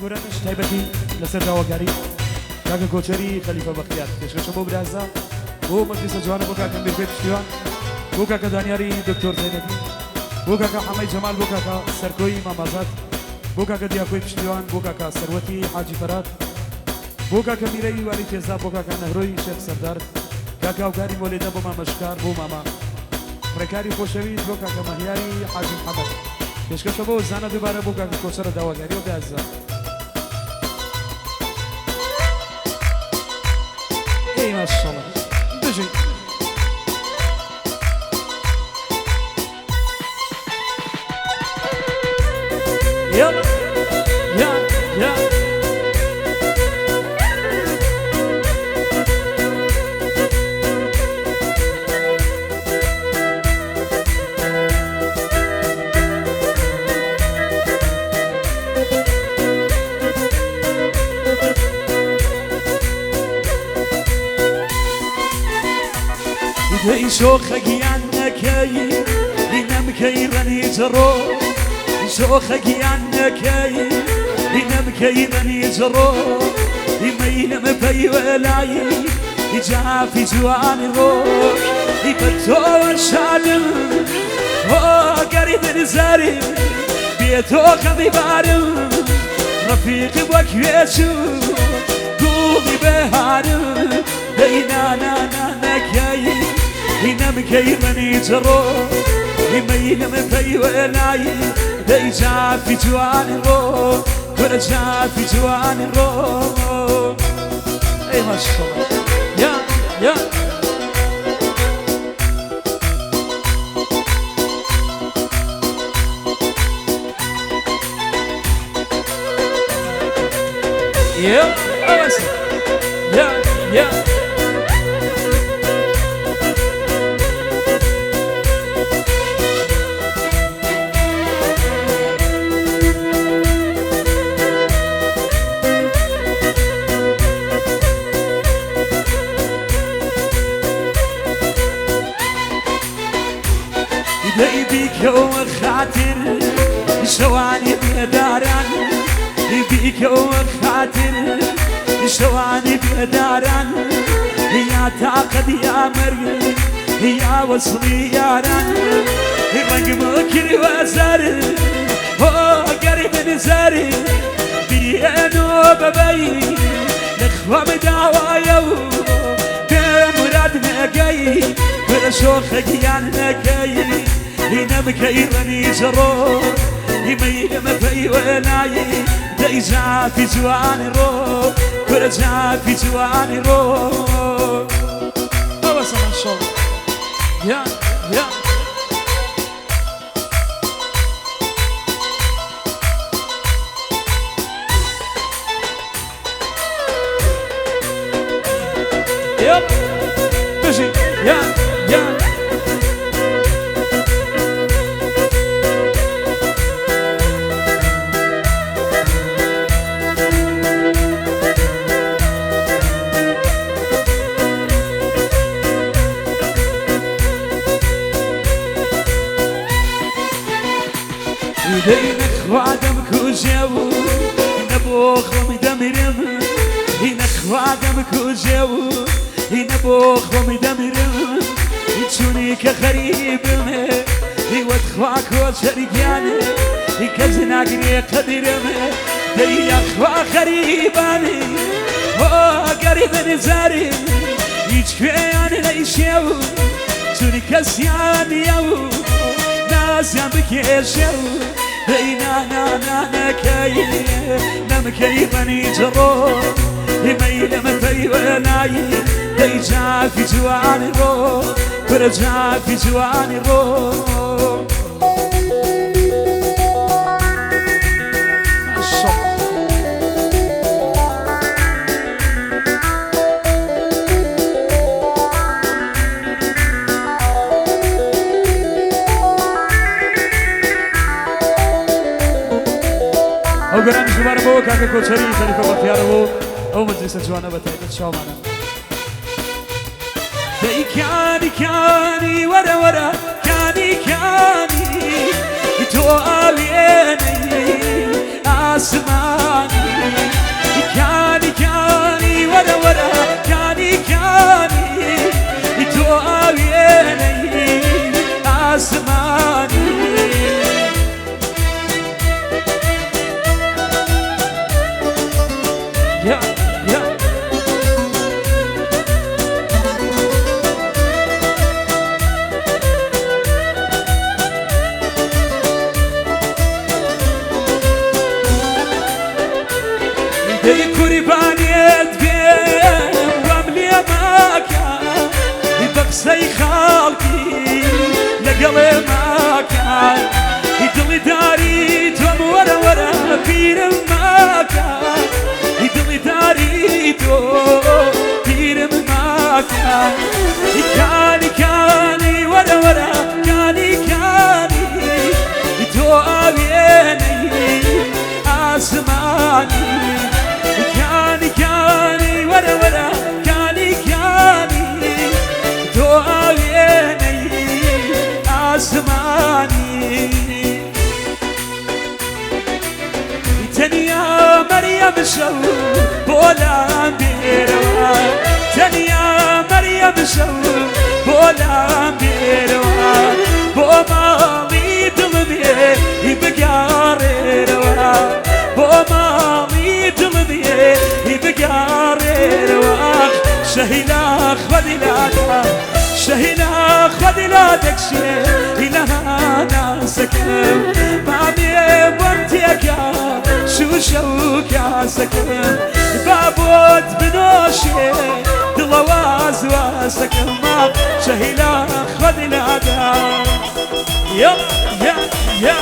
گۆرانش تایبەتی لەسەر داواکاری کاکە کۆچەری خەلیفە بەختیار پێشکەشە بۆ برازە بۆ مەجلیسە جوانە بۆ کاکە میرپێ پشتیوان بۆ کاکە دانیاری دکتۆر زەینەبی بۆ کاکە حەمەی جەمال بۆ کاکە سەرکۆی مامازات بۆ کاکە دیاکۆی پشتیوان بۆ کاکە سەروەتی حاجی فەرات بۆ کاکە میرەی واری تێزا بۆ کاکە نەهرۆی شێخ سەردار کاکە هاوکاری مۆلێدە بۆ مامەشکار بۆ ماما ڕێکاری خۆشەویست بۆ کاکە مەهیاری حاجی محەمەد پێشکەشە بۆ زانە دووبارە بۆ کاکە کۆچەرە داواگاری و بێعزیزە ئێ ماشەڵڵا بژین يلا يا يا شوخك يعنكي ينمكي رني جرو شوخك يعنكي ينمكي رني جرو يميلم في ولاي يجافي جوان روح يبتو الشالم هو قريب نزاري بيتو خذي بارم رفيق وكيشو قومي بهارم بينانا نكاي ينمكي مني جرو يميلم في ولاي ديجا في جوان رو ورجع في جوان رو اي ما شاء الله يا يا يا يا يا بيك وخاطر شواني بيداران بيك وخاطر شواني بيداران يا تاقد يا مرق يا وصلي ياران رقمك الوزر هو قريب نزاري بيانو ببي نخوة مدعوايا بمرادنا جاي برشوخك يانا جاي ينمكي رني جرو يميلم في ولاي ديجا في جوان رو ورجع في جوان رو بس ما شاء الله يا يا يا بجي يا يا دينك وعدم كوجو نبوخ ومدمرم دينك وعدم كوجو نبوخ ومدمرم يتشوني كغريب يودخواك وشريكان يكزنا قري قدرم دينك وغريباني هو قريب نزاري يجفيان ليشيو تشوني كسيان يو نازم بكيشو بينانا نكاي نمكي بني جرو يميلم في ولاي ديجا في جوان رو ورجع في جوان رو او گرانش دوباره بو کاکە کۆچەری خەلیفە بەختیار بۆ ئەو مەجلیسە جوانە بە تایبەت شاومانە دەی کانی کانی وەرە وەرە کانی کانی تۆ ئاوێنەی ئاسمانی قربانيت بين واملي ماكان بقصي خالتي لقلي ماكان يدلي داري توم ورا ورا بير ماكان يدلي داري توم بير ماكان كاني ورا ورا كاني تو أبيني أسماني كاني ورا ورا كاني تو أبيني أسماني تنيا مريم شو بولا بيروا تنيا مريم شو بولا بيروا بومالي دلني يبقاري روا بومالي دلني يبقاري روا شهيلا خذلاتها شهيلا خذلاتك شي لها ناسكم مامي بنتك شو شوك سكن بابوت بنوشي دلواز واسكن ما شهيلا خذلاتها يا يا يا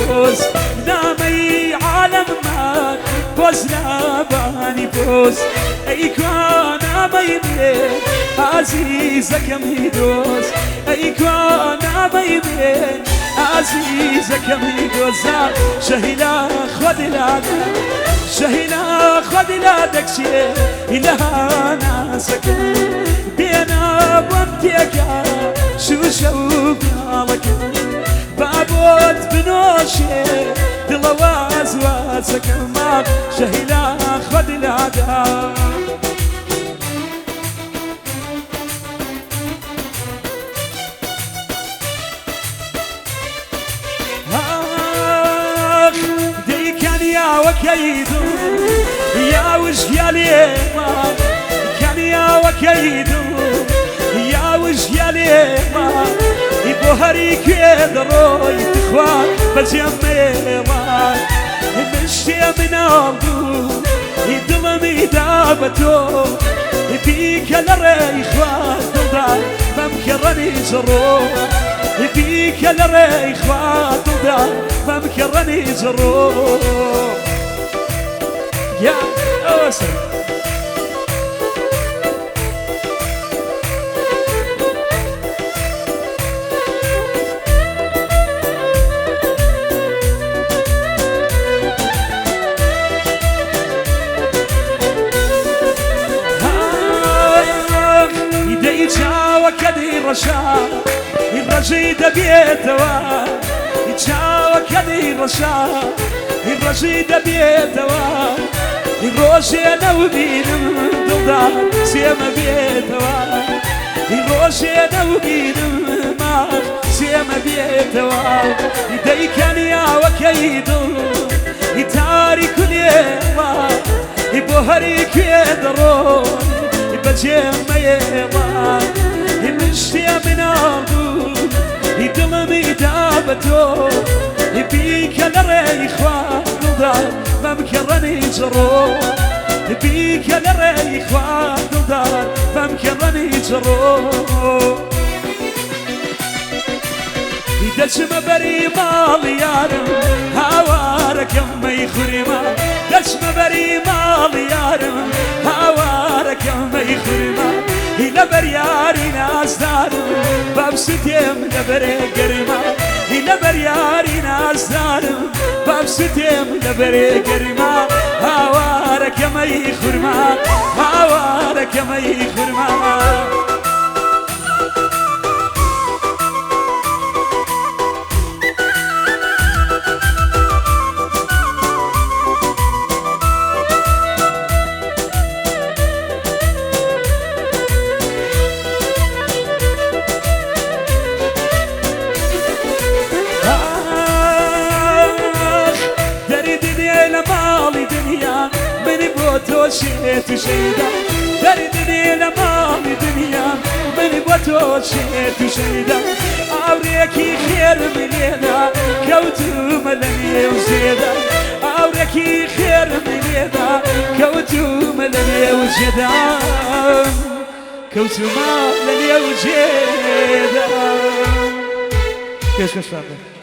بوز نامي عالم ما بوز ناباني بوز اي كان ميمي عزيزك ميدوز اي كان ميمي عزيزك ميدوز شهيلا خذلات شهيلا خذلاتك شي لها ناسك بينا بنتك شو شوقك بابوت بنوشي دلواز واسك ما شهيلا خذلادا دي كان يا وكيدو يا وش يا ليما كان يا وكيدو يا وش يا ليما يبوهري كيدرو يتخوان بجميوان مشي من عبدو يدلني دابتو يبيك لريخوان دلدان ممكرني جرو يبيك لريخوان دلدان ممكرني جرو يا أوسر الرشيد بيتوا يتشاوى كذي رشا الرشيد بيتوا الروشي انا وبين ضدا سيما بيتوا الروشي انا وبين ما سيما بيتوا يدي كان يا وكيدو يتاري كل يوم يبوهريك يدرون يبجيما يما يمشي من عبدو يدلني دابتو يبيك لريخوان ضد ممكرني جرو يبيك لريخوان ضد ممكرني جرو دشم بري مال يارم هوارك يما يخرما دشم بري مال يارم هوارك يما يخرما إلى برياري ناس دارم بابستيم لبري قرما إلى برياري ناس دارم بابستيم لبري قرما هوارك يما يخرما هوارك يما يخرما شێت و شەیدا دەردنێ لە ماڵی دنیا من بۆ تۆ شێت و شەیدا ئاورێکی خێرم لێدا کەوتومە لە نێو ژێدا ئاورێکی خێرم لێدا کەوتومە لە نێو ژێدا کەوتومە لە نێو ژێدا پێشکەشتان